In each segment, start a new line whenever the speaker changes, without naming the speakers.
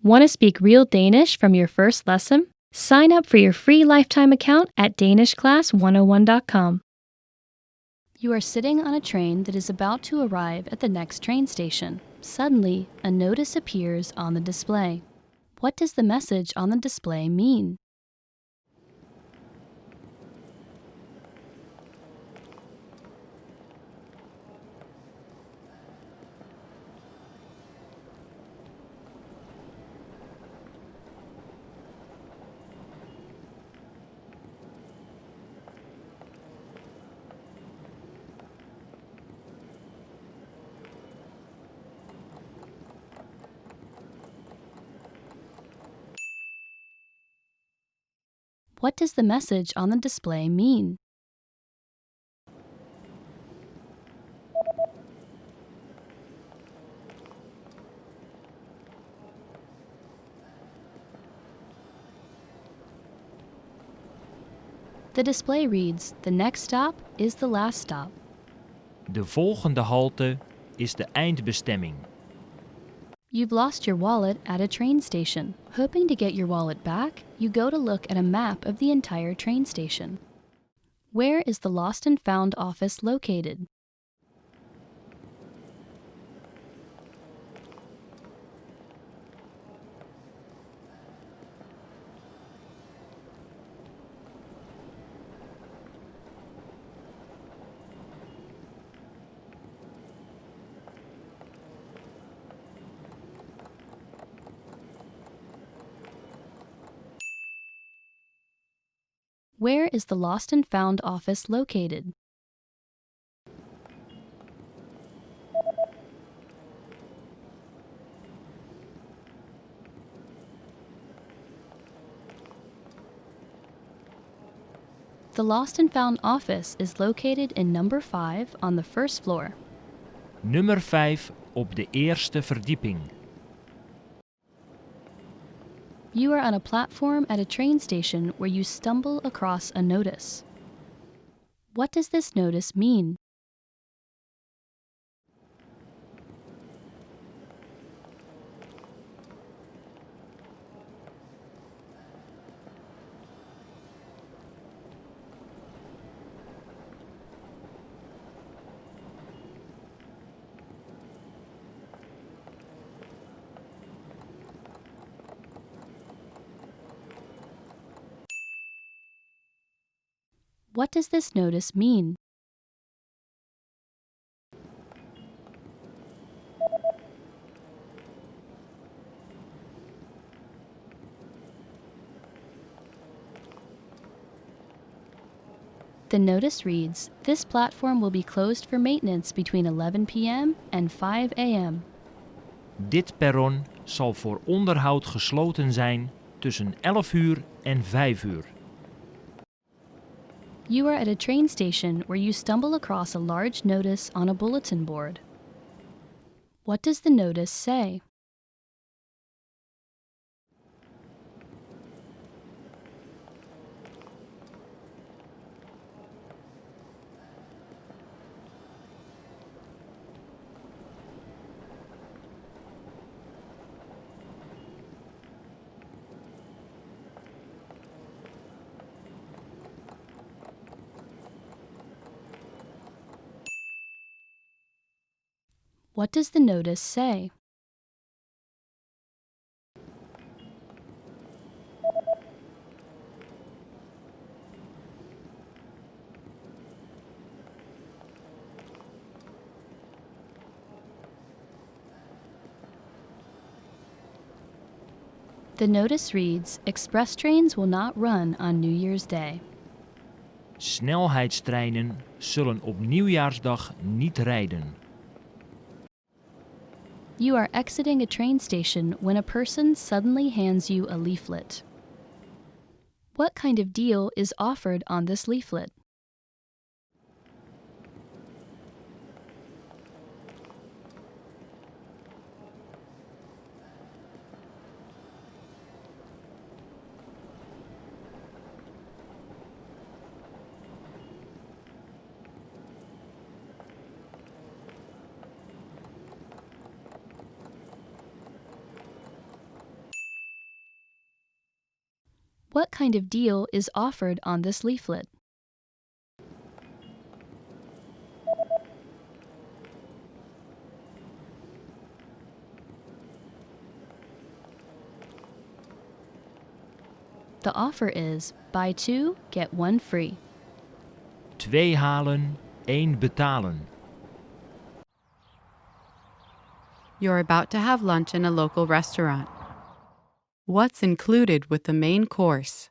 Want to speak real Danish from your first lesson? Sign up for your free lifetime account at danishclass101.com. You are sitting on a train that is about to arrive at the next train station. Suddenly, a notice appears on the display. What does the message on the display mean? What does the message on the display mean? The display reads, "The next stop is the last stop."
De volgende halte is de eindbestemming.
You've lost your wallet at a train station. Hoping to get your wallet back, you go to look at a map of the entire train station. Where is the Lost and Found office located? Where is the Lost and Found office located? The Lost and Found office is located in number 5 on the first floor.
Nummer 5 op de eerste verdieping.
You are on a platform at a train station where you stumble across a notice. What does this notice mean? What does this notice mean? The notice reads, "This platform will be closed for maintenance between 11 p.m. and 5 a.m.
Dit perron zal voor onderhoud gesloten zijn tussen 11 uur en 5 uur.
You are at a train station where you stumble across a large notice on a bulletin board. What does the notice say? What does the notice say? The notice reads, "Express trains will not run on New Year's Day."
Snelheidstreinen zullen op nieuwjaarsdag niet rijden.
You are exiting a train station when a person suddenly hands you a leaflet. What kind of deal is offered on this leaflet? What kind of deal is offered on this leaflet? The offer is buy two, get one free.
2 halen, 1 betalen.
You're about to have lunch in a local restaurant. What's included with the main course?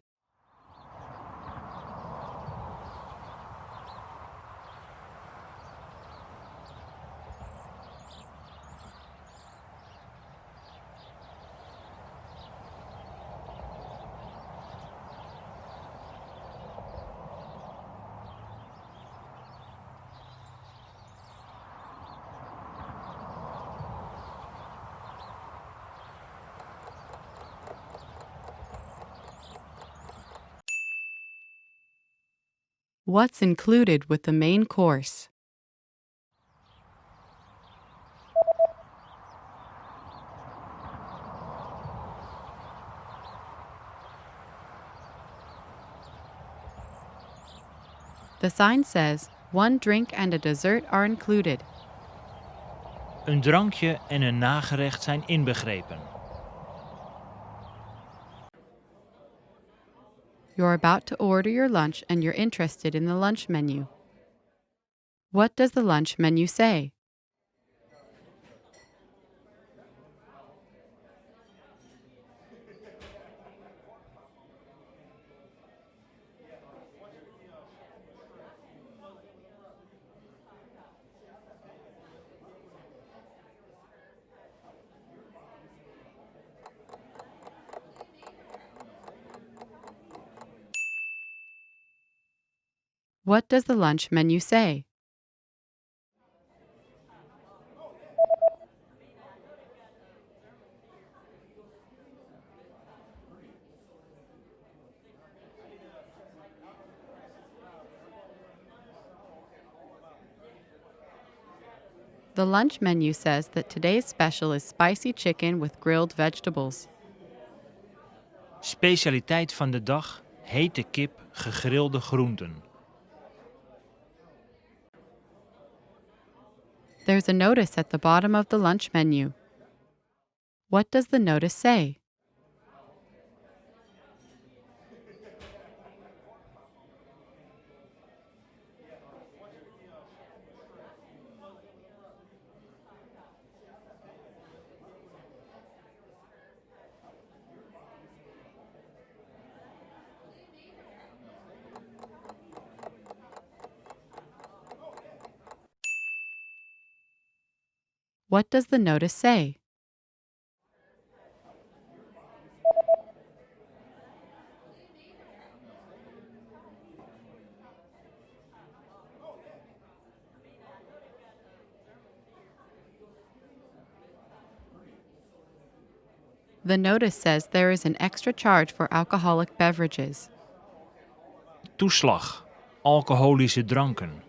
What's included with the main course? The sign says, one drink and a dessert are included.
Een drankje en een nagerecht zijn inbegrepen.
You're about to order your lunch and you're interested in the lunch menu. What does the lunch menu say? What does the lunch menu say? The lunch menu says that today's special is spicy chicken with grilled vegetables.
Specialiteit van de dag, hete kip, gegrilde groenten.
There's a notice at the bottom of the lunch menu. What does the notice say? What does the notice say? The notice says there is an extra charge for alcoholic beverages.
Toeslag, alcoholische dranken.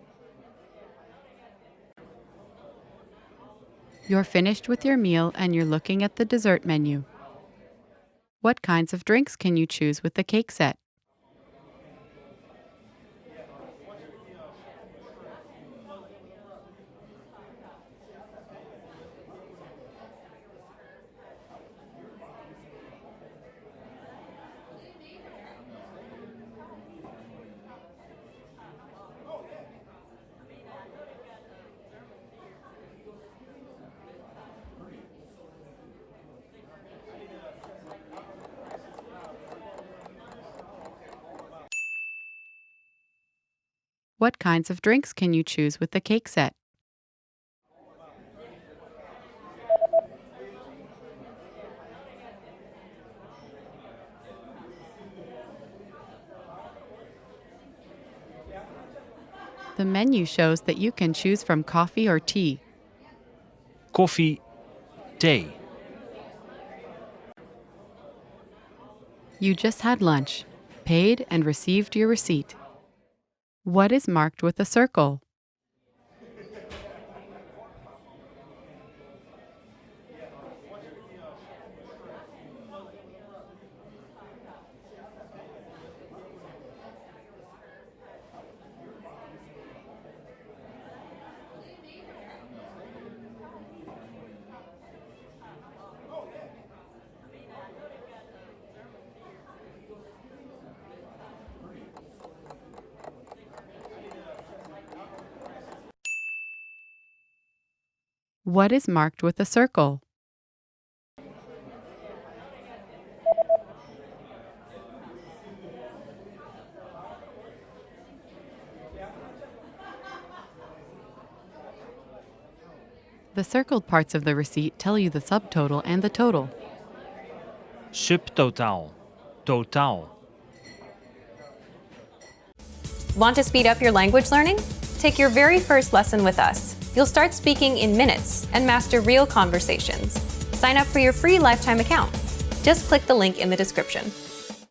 You're finished with your meal and you're looking at the dessert menu. What kinds of drinks can you choose with the cake set? What kinds of drinks can you choose with the cake set? The menu shows that you can choose from coffee or tea.
Koffie, thee.
You just had lunch, paid and received your receipt. What is marked with a circle? What is marked with a circle? The circled parts of the receipt tell you the subtotal and the total.
Subtotaal. Totaal.
Want to speed up your language learning? Take your very first lesson with us. You'll start speaking in minutes and master real conversations. Sign up for your free lifetime account. Just click the link in the description.